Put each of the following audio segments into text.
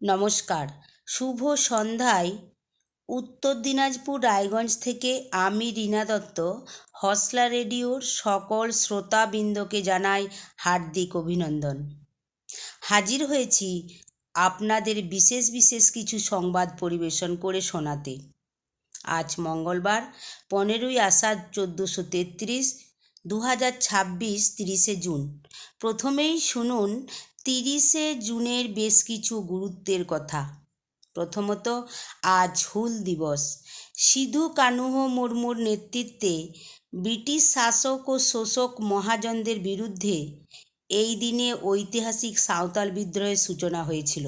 নমস্কার, শুভ সন্ধ্যায়। উত্তর দিনাজপুর রায়গঞ্জ থেকে আমি রীনা দত্ত হসলা রেডিওর সকল শ্রোতাবৃন্দকে জানাই হার্দিক অভিনন্দন। হাজির হয়েছি আপনাদের বিশেষ বিশেষ কিছু সংবাদ পরিবেশন করে শোনাতে। আজ মঙ্গলবার 15ই আষাঢ় 1433, 2026, 30শে জুন। প্রথমেই শুনুন 30শে জুনের বেশ কিছু গুরুত্বের কথা। প্রথমত, আজ হুল দিবস। সিধু কানুহ মুর্মুর নেতৃত্বে ব্রিটিশ শাসক ও শোষক মহাজনদের বিরুদ্ধে এই দিনে ঐতিহাসিক সাঁওতাল বিদ্রোহের সূচনা হয়েছিল।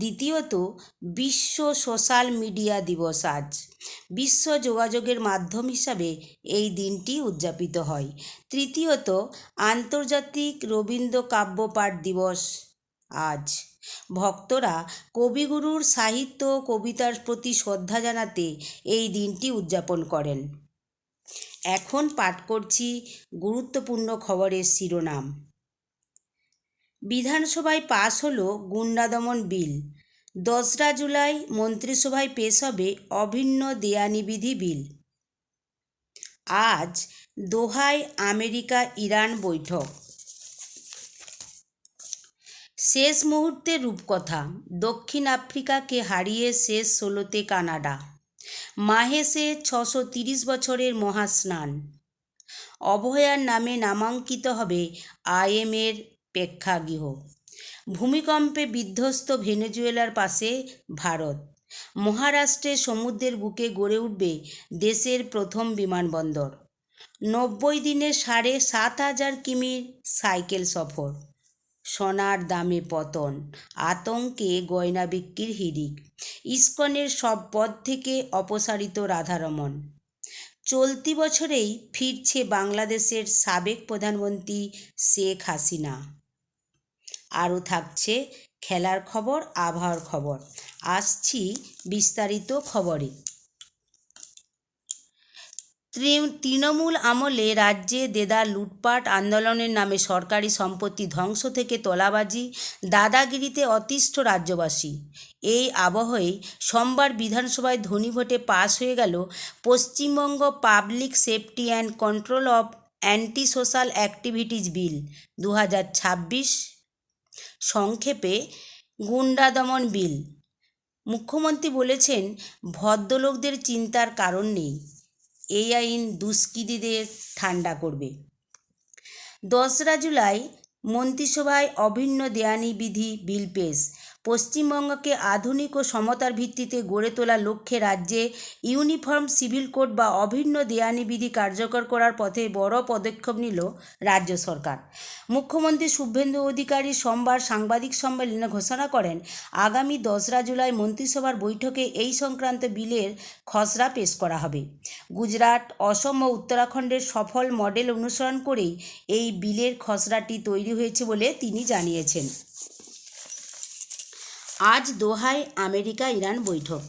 দ্বিতীয়ত, বিশ্ব সোশ্যাল মিডিয়া দিবস। আজ বিশ্ব যোগাযোগের মাধ্যম হিসাবে এই দিনটি উদযাপিত হয়। তৃতীয়ত, আন্তর্জাতিক রবীন্দ্র কাব্য পাঠ দিবস। আজ ভক্তরা কবিগুরুর সাহিত্য ও কবিতার প্রতি শ্রদ্ধা জানাতে এই দিনটি উদযাপন করেন। এখন পাঠ করছি গুরুত্বপূর্ণ খবরের শিরোনাম। বিধানসভায় পাশ হলো গুন্ডা দমন বিল। 2রা জুলাই মন্ত্রিসভায় পেশ হবে অভিন্ন দেয়ানিবিধি বিল। আজ দোহায় আমেরিকা ইরান বৈঠক। শেষ মুহূর্তের রূপকথা। দক্ষিণ আফ্রিকাকে হারিয়ে শেষ 16তে কানাডা। মাহেশে 630 বছরের মহাস্নান। অভয়ার নামে নামাঙ্কিত হবে আইএমের প্রেক্ষাগৃহ। ভূমিকম্পে বিধ্বস্ত ভেনেজুয়েলার পাশে ভারত। মহারাষ্ট্রে সমুদ্রের বুকে গড়ে উঠবে দেশের প্রথম বিমানবন্দর। 90 দিনে 7,500 কিমির সাইকেল সফর। সোনার দামে পতন, আতঙ্কে গয়না বিক্রির হিড়িক। ইস্কনের সব পদ থেকে অপসারিত রাধারমণ। চলতি বছরেই ফিরছে বাংলাদেশের সাবেক প্রধানমন্ত্রী শেখ হাসিনা। আরও থাকছে খেলার খবর, আবহাওয়ার খবর। আসছি বিস্তারিত খবরে। তৃণমূল আমলে রাজ্যে দেদার লুটপাট আন্দোলনের নামে সরকারি সম্পত্তি ধ্বংস থেকে তোলাবাজি, দাদাগিরিতে অতিষ্ঠ রাজ্যবাসী। এই আবহেই সোমবার বিধানসভায় ধ্বনিভোটে পাশ হয়ে গেল Paschimbanga public safety and control of anti social activities bill 2026, সংক্ষেপে গুন্ডা দমন বিল। মুখ্যমন্ত্রী বলেছেন, ভদ্রলোকদের চিন্তার কারণ নেই, এই আইন দুষ্কৃতীদের ঠান্ডা করবে। 2রা জুলাই মন্ত্রিসভায় অভিন্ন দেয়ানিবিধি বিল পেশ। পশ্চিমবঙ্গকে আধুনিক ও সমতার ভিত্তিতে গড়ে তোলার লক্ষ্যে রাজ্যে ইউনিফর্ম সিভিল কোড বা অভিন্ন দেয়ানিবিধি কার্যকর করার পথে বড় পদক্ষেপ নিল রাজ্য সরকার। মুখ্যমন্ত্রী শুভেন্দু অধিকারী সোমবার সাংবাদিক সম্মেলনে ঘোষণা করেন, আগামী 2রা জুলাই মন্ত্রিসভার বৈঠকে এই সংক্রান্ত বিলের খসড়া পেশ করা হবে। গুজরাট, অসম ও উত্তরাখণ্ডের সফল মডেল অনুসরণ করেই এই বিলের খসড়াটি তৈরি হয়েছে বলে তিনি জানিয়েছেন। আজ দোহায় আমেরিকা ইরান বৈঠক।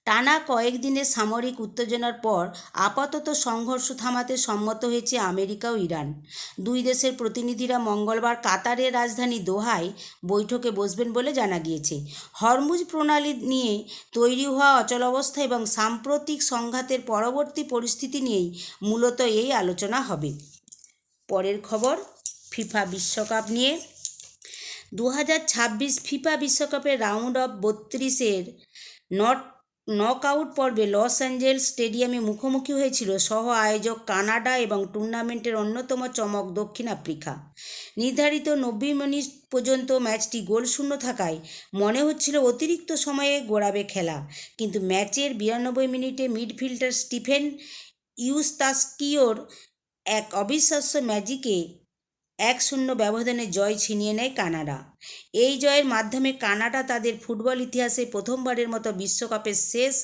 টানা কয়েকদিনের সামরিক উত্তেজনার পর আপাতত সংঘর্ষ থামাতে সম্মত হয়েছে আমেরিকা ও ইরান। দুই দেশের প্রতিনিধিরা মঙ্গলবার কাতারের রাজধানী দোহায় বৈঠকে বসবেন বলে জানা গিয়েছে। হরমুজ প্রণালী নিয়ে তৈরি হওয়া অচলাবস্থা এবং সাম্প্রতিক সংঘাতের পরবর্তী পরিস্থিতি নিয়েই মূলত এই আলোচনা হবে। পরের খবর, ফিফা বিশ্বকাপ নিয়ে। 2026 ফিফা বিশ্বকাপের রাউন্ড অফ 32-এর নকআউট পর্বে লস অ্যাঞ্জেলস স্টেডিয়ামে মুখোমুখি হয়েছিল সহ আয়োজক কানাডা এবং টুর্নামেন্টের অন্যতম চমক দক্ষিণ আফ্রিকা। নির্ধারিত 90 মিনিট পর্যন্ত ম্যাচটি গোলশূন্য থাকায় মনে হচ্ছিল অতিরিক্ত সময়ে গড়াবে খেলা, কিন্তু ম্যাচের 92 মিনিটে মিডফিল্ডার স্টিফেন ইউস্তাকিওর এক অবিশ্বাস্য ম্যাজিকে 1-0 ব্যবধানে জয় ছিনিয়ে নেয় কানাডা। এই জয়ের মাধ্যমে কানাডা তাদের ফুটবল ইতিহাসে প্রথমবারের মতো বিশ্বকাপের শেষ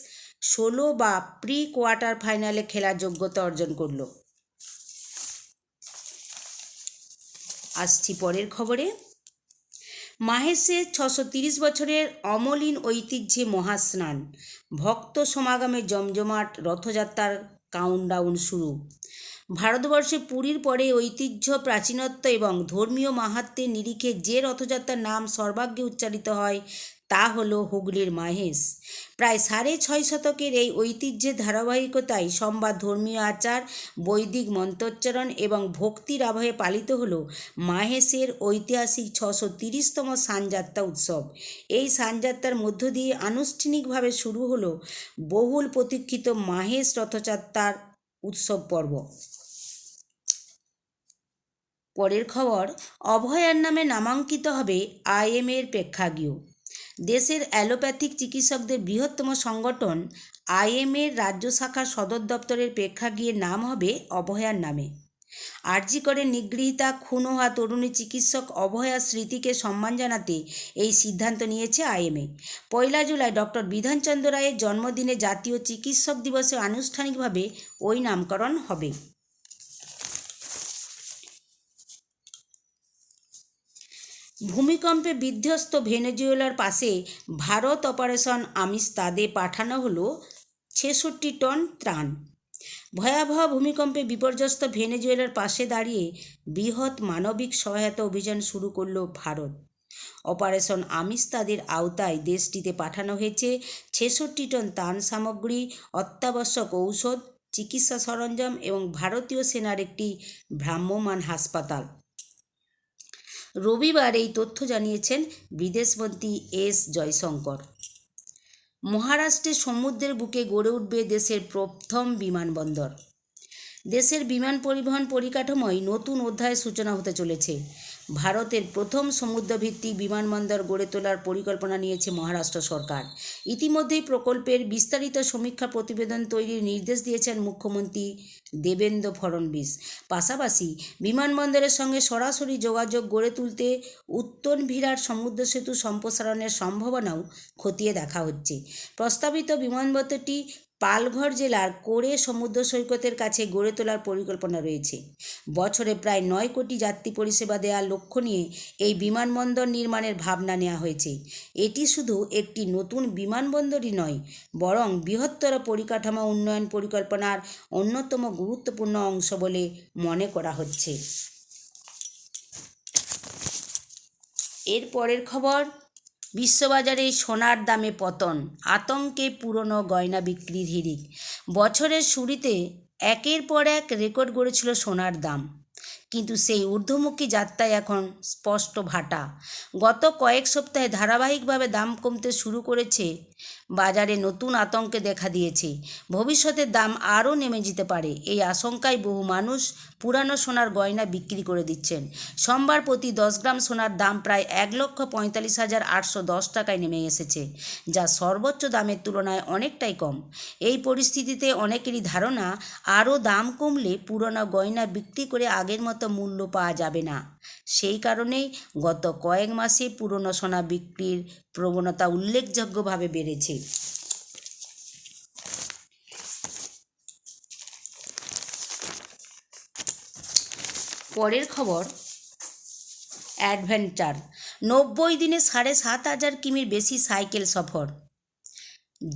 16 বা প্রি কোয়ার্টার ফাইনালে খেলার যোগ্যতা অর্জন করল। আসছি পরের খবরে। মাহেশে 630 বছরের অমলিন ঐতিহ্যে মহাস্নান। ভক্ত সমাগমে জমজমাট, রথযাত্রার কাউন্টডাউন শুরু। ভারতবর্ষে পুরীর পরে ঐতিহ্য, প্রাচীনত্ব এবং ধর্মীয় মাহাত্ম্যের নিরিখে যে রথযাত্রার নাম সর্বাগ্রে উচ্চারিত হয় তা হল হুগলির মাহেশ। প্রায় 6.5 শতকের এই ঐতিহ্যের ধারাবাহিকতায় সোমবার ধর্মীয় আচার, বৈদিক মন্ত্রোচ্চারণ এবং ভক্তির আবহে পালিত হল মাহেশের ঐতিহাসিক 630তম স্নানযাত্রা উৎসব। এই স্নানযাত্রার মধ্য দিয়ে আনুষ্ঠানিকভাবে শুরু হলো বহুল প্রতীক্ষিত মাহেশ রথযাত্রার উৎসব পর্ব। পরের খবর, অভয়ার নামে নামাঙ্কিত হবে আইএমএর প্রেক্ষাগৃহ। দেশের অ্যালোপ্যাথিক চিকিৎসকদের বৃহত্তম সংগঠন আইএমএর রাজ্য শাখার সদর দপ্তরের প্রেক্ষাগৃহের নাম হবে অভয়ার নামে। আরজি করে নিগৃহীতা খুন হওয়া তরুণী চিকিৎসক অভয়ার স্মৃতিকে সম্মান জানাতে এই সিদ্ধান্ত নিয়েছে আইএমএ। 1 জুলাই ডক্টর বিধানচন্দ্র রায়ের জন্মদিনে জাতীয় চিকিৎসক দিবসে আনুষ্ঠানিকভাবে ওই নামকরণ হবে। ভূমিকম্পে বিধ্বস্ত ভেনেজুয়েলার পাশে ভারত অপারেশন আমিস্তাদে পাঠানো হলো 66 টন ত্রাণ। ভয়াবহ ভূমিকম্পে বিপর্যস্ত ভেনেজুয়েলার পাশে দাঁড়িয়ে বৃহৎ মানবিক সহায়তা অভিযান শুরু করল ভারত। অপারেশন আমিস্তাদের আওতায় দেশটিতে পাঠানো হয়েছে 66 টন ত্রাণ সামগ্রী, অত্যাবশ্যক ঔষধ, চিকিৎসা সরঞ্জাম এবং ভারতীয় সেনার একটি ভ্রাম্যমাণ হাসপাতাল। রবিবার এই তথ্য জানিয়েছেন বিদেশমন্ত্রী এস জয়শঙ্কর। মহারাষ্ট্রের সমুদ্রের বুকে গড়ে উঠবে দেশের প্রথম বিমানবন্দর। দেশের বিমান পরিবহন পরিকাঠামোয় নতুন অধ্যায়ের সূচনা হতে চলেছে। ভারতের প্রথম সমুদ্রভিত্তিক বিমানবন্দর গড়ে তোলার পরিকল্পনা নিয়েছে মহারাষ্ট্র সরকার। ইতিমধ্যেই প্রকল্পের বিস্তারিত সমীক্ষা প্রতিবেদন তৈরির নির্দেশ দিয়েছেন মুখ্যমন্ত্রী দেবেন্দ্র ফডণবীস। পাশাপাশি বিমানবন্দরের সঙ্গে সরাসরি যোগাযোগ গড়ে তুলতে উত্তর ভিরাট সমুদ্র সেতু সম্প্রসারণের সম্ভাবনাও খতিয়ে দেখা হচ্ছে। প্রস্তাবিত বিমানবন্দরটি পালঘর জেলার কোরে সমুদ্র সৈকতের কাছে গড়ে তোলার পরিকল্পনা রয়েছে। বছরে প্রায় 9 কোটি যাত্রী পরিষেবা দেওয়ার লক্ষ্য নিয়ে এই বিমানবন্দর নির্মাণের ভাবনা নেওয়া হয়েছে। এটি শুধু একটি নতুন বিমানবন্দরই নয়, বরং বৃহত্তর পরিকাঠামো উন্নয়ন পরিকল্পনার অন্যতম গুরুত্বপূর্ণ অংশ বলে মনে করা হচ্ছে। এর পরের খবর, বিশ্ববাজারে সোনার দামে পতন, আতঙ্কে পুরনো গয়না বিক্রির হিড়িক। বছরের শুরুতে একের পর এক রেকর্ড গড়েছিল সোনার দাম, কিন্তু সেই ঊর্ধ্বমুখী যাত্রায় এখন স্পষ্ট ভাটা। গত কয়েক সপ্তাহে ধারাবাহিকভাবে দাম কমতে শুরু করেছে। বাজারে নতুন আতঙ্কে দেখা দিয়েছে, ভবিষ্যতের দাম আরও নেমে যেতে পারে। এই আশঙ্কায় বহু মানুষ পুরানো সোনার গয়না বিক্রি করে দিচ্ছেন। সোমবার প্রতি 10 গ্রাম সোনার দাম প্রায় 1,45,810 টাকায় নেমে এসেছে, যা সর্বোচ্চ দামের তুলনায় অনেকটাই কম। এই পরিস্থিতিতে অনেকেরই ধারণা আরও দাম কমলে পুরনো গয়না বিক্রি করে আগের মতো মূল্য পাওয়া যাবে না। সেই কারণেই গত কয়েক মাসে পুরনো সোনা বিক্রির প্রবণতা উল্লেখযোগ্যভাবে বেড়েছে। পরের খবর, অ্যাডভেঞ্চার, 90 দিনে 7,500 কিমির বেশি সাইকেল সফর।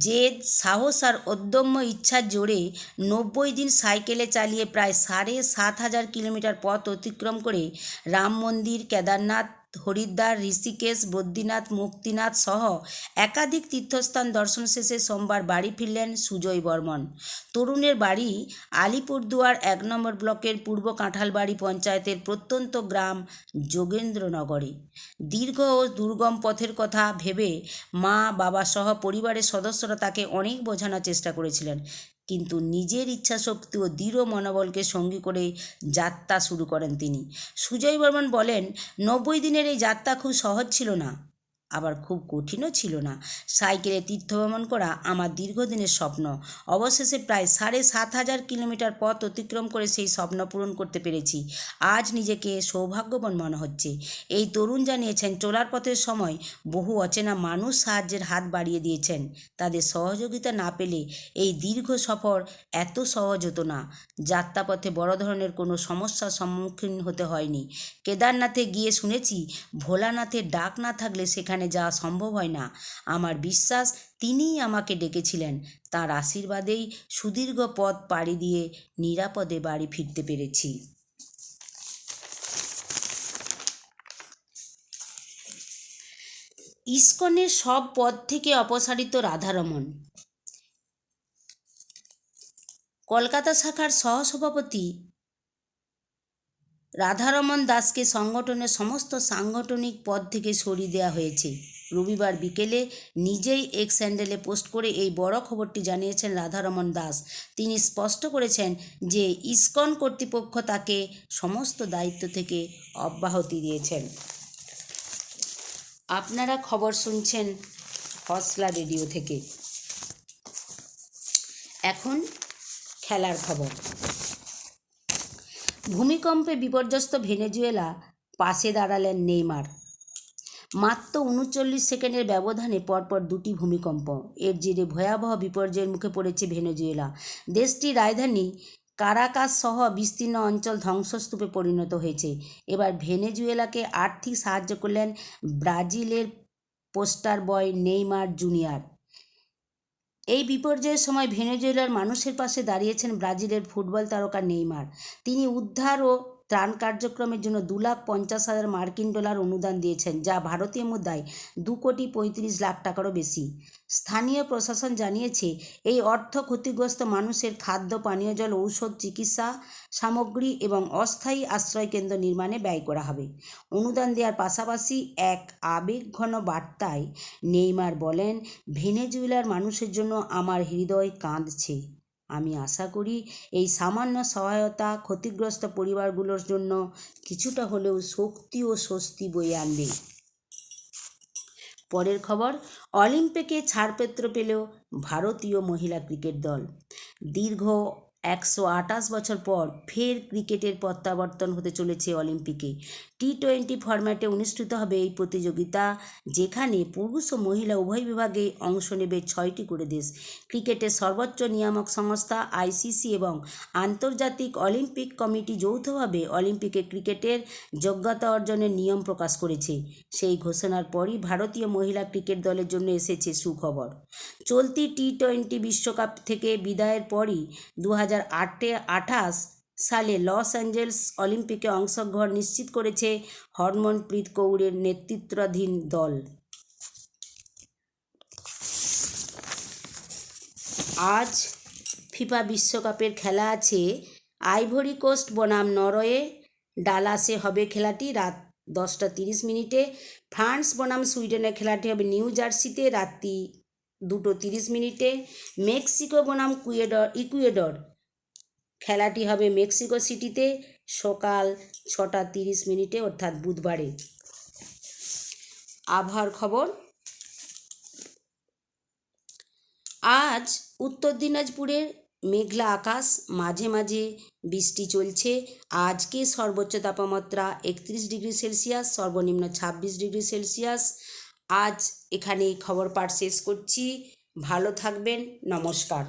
জেদ, সাহস আর অদম্য ইচ্ছার জোরে 90 দিন সাইকেলে চালিয়ে প্রায় 7,500 কিলোমিটার পথ অতিক্রম করে রাম মন্দির, কেদারনাথ, হরিদ্বার, ঋষিকেশ, বদ্রীনাথ, মুক্তিনাথ সহ একাধিক তীর্থস্থান দর্শন শেষে সোমবার বাড়ি ফিরলেন সুজয় বর্মন। তরুণের বাড়ি আলিপুরদুয়ার 1 নম্বর ব্লকের পূর্ব কাঁঠালবাড়ি পঞ্চায়েতের প্রত্যন্ত গ্রাম যোগেন্দ্রনগরে। দীর্ঘ ও দুর্গম পথের কথা ভেবে মা, বাবা সহ পরিবারের সদস্যরা তাকে অনেক বোঝানোর চেষ্টা করেছিলেন, কিন্তু নিজের ইচ্ছাশক্তি ও দৃঢ় মনোবলকে সঙ্গী করে যাত্রা শুরু করেন তিনি। সুজয় বর্মন বলেন, 90 দিনের এই যাত্রা খুব সহজ ছিল না, আবার খুব কঠিনও ছিল না। সাইকেলে তীর্থভ্রমণ করা আমার দীর্ঘদিনের স্বপ্ন। অবশেষে প্রায় 7,500 কিলোমিটার পথ অতিক্রম করে সেই স্বপ্ন পূরণ করতে পেরেছি। আজ নিজেকে সৌভাগ্যবান মনে হচ্ছে। এই তরুণ জানিয়েছেন, চলার পথের সময় বহু অচেনা মানুষ সাহায্যের হাত বাড়িয়ে দিয়েছেন। তাদের সহযোগিতা না পেলে এই দীর্ঘ সফর এত সহজ হতো না। যাত্রাপথে বড় ধরনের কোনো সমস্যার সম্মুখীন হতে হয়নি। কেদারনাথে গিয়ে শুনেছি, ভোলানাথের ডাক না থাকলে সেখানে সেখানে যাওয়া সম্ভব হয় না। আমার বিশ্বাস তিনিই আমাকে ডেকেছিলেন। তার আশীর্বাদেই সুদীর্ঘ পথ পাড়ি দিয়ে নিরাপদে বাড়ি ফিরতে পেরেছি। ইসকনের সব পদ থেকে অপসারিত রাধারমণ। কলকাতা শাখার সহসভাপতি রাধারমণ দাসকে সংগঠনের সমস্ত সাংগঠনিক পদ থেকে সরিয়ে দেওয়া হয়েছে। রবিবার বিকেলে নিজেই এক্স হ্যান্ডেলে পোস্ট করে এই বড় খবরটি জানিয়েছেন রাধারমণ দাস। তিনি স্পষ্ট করেছেন যে ইসকন কর্তৃপক্ষ তাকে সমস্ত দায়িত্ব থেকে অব্যাহতি দিয়েছেন। আপনারা খবর শুনছেন হসলা রেডিও থেকে। এখন খেলার খবর। ভূমিকম্পে বিপর্যস্ত ভেনেজুয়েলা পাশে দাঁড়ালেন নেইমার। মাত্র 39 সেকেন্ডের ব্যবধানে পরপর দুটি ভূমিকম্প। এর জেরে ভয়াবহ বিপর্যয়ের মুখে পড়েছে ভেনেজুয়েলা। দেশটির রাজধানী কারাকাস সহ বিস্তীর্ণ অঞ্চল ধ্বংসস্তূপে পরিণত হয়েছে। এবার ভেনেজুয়েলাকে আর্থিক সাহায্য করলেন ব্রাজিলের পোস্টার বয় নেইমার জুনিয়র। এই বিপর্যয়ের সময় ভেনেজুয়েলার মানুষের পাশে দাঁড়িয়েছেন ব্রাজিলের ফুটবল তারকা নেইমার। তিনি উদ্ধার ও ত্রাণ কার্যক্রমের জন্য $2,50,000 মার্কিন অনুদান দিয়েছেন, যা ভারতীয় মুদ্রায় $2,35,00,000 বেশি। স্থানীয় প্রশাসন জানিয়েছে এই অর্থ ক্ষতিগ্রস্ত মানুষের খাদ্য, পানীয় জল, ঔষধ, চিকিৎসা সামগ্রী এবং অস্থায়ী আশ্রয়কেন্দ্র নির্মাণে ব্যয় করা হবে। অনুদান দেওয়ার পাশাপাশি এক আবেগঘন বার্তায় নেইমার বলেন, ভেনেজুয়েলার মানুষের জন্য আমার হৃদয় কাঁদছে। আমি আশা করি এই সামান্য সহায়তা ক্ষতিগ্রস্ত পরিবারগুলোর জন্য কিছুটা হলেও শক্তি ও স্বস্তি বয়ে আনবে। পরের খবর। অলিম্পিকে ছাড়পত্র পেল ভারতীয় মহিলা ক্রিকেট দল। দীর্ঘ 128 বছর পর ফের ক্রিকেটের প্রত্যাবর্তন হতে চলেছে অলিম্পিকে। টি-20 ফরম্যাটে অনুষ্ঠিত হবে এই প্রতিযোগিতা, যেখানে পুরুষ ও মহিলা উভয় বিভাগে অংশ নেবে 6টি করে দেশ। ক্রিকেটের সর্বোচ্চ নিয়ামক সংস্থা আইসিসি এবং আন্তর্জাতিক অলিম্পিক কমিটি যৌথভাবে অলিম্পিকে ক্রিকেটের যোগ্যতা অর্জনের নিয়ম প্রকাশ করেছে। সেই ঘোষণার পরই ভারতীয় মহিলা ক্রিকেট দলের জন্য এসেছে সুখবর। চলতি টি-20 বিশ্বকাপ থেকে বিদায়ের পরই 2028 সালে লস অ্যাঞ্জেলস অলিম্পিকে অংশগ্রহণ নিশ্চিত করেছে হরমনপ্রীত কৌরের নেতৃত্বাধীন দল। আজ ফিফা বিশ্বকাপের খেলা আছে। আইভরি কোস্ট বনাম নরওয়ে, ডালাসে হবে খেলাটি রাত 10:30। ফ্রান্স বনাম সুইডেনের খেলাটি হবে নিউ জার্সিতে রাত্রি 2:30। মেক্সিকো বনাম ইকুয়েডর খেলাটি হবে মেক্সিকো সিটিতে সকাল 6:30 অর্থাৎ বুধবারে। আবহাওয়ার খবর। আজ উত্তর দিনাজপুরের মেঘলা আকাশ, মাঝে মাঝে বৃষ্টি চলছে। আজকে সর্বোচ্চ তাপমাত্রা 31 ডিগ্রি সেলসিয়াস, সর্বনিম্ন 26 ডিগ্রি সেলসিয়াস। আজ এখানেই খবর পাঠ শেষ করছি। ভালো থাকবেন। নমস্কার।